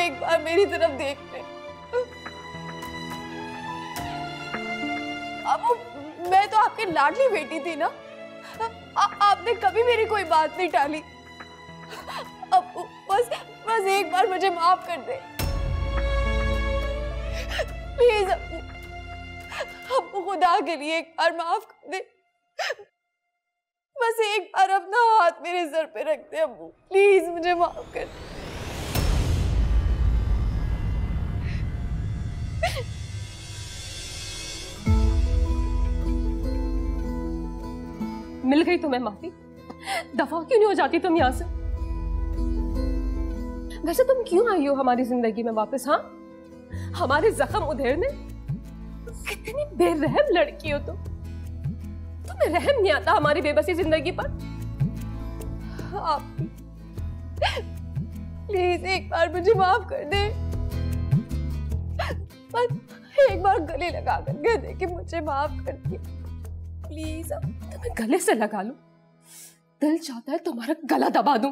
एक बार मेरी तरफ देख ले। अबू, मैं तो आपकी लाडली बेटी थी ना, आपने कभी मेरी कोई बात नहीं टाली। अबू, बस एक बार मुझे माफ कर दे प्लीज। अबू, खुदा के लिए एक बार माफ कर दे। बस एक बार अपना हाथ मेरे सर पे रख दे अबू, प्लीज मुझे माफ कर दे। मिल गई तुम्हें माफी? दफा क्यों नहीं हो जाती तुम यहाँ से? वैसे तुम क्यों आई हो हमारी जिंदगी में वापस? हाँ, हमारे जख्म उधेड़ने? कितनी बेरहम लड़की हो तुम। तुम्हें रहम नहीं आता हमारी बेबसी जिंदगी पर? आप प्लीज एक बार मुझे माफ कर दे। बस एक बार गले लगा कर कह दे कि मुझे माफ कर दे प्लीज। तुम्हें गले से लगा लूं, दिल चाहता है तुम्हारा गला दबा दूं।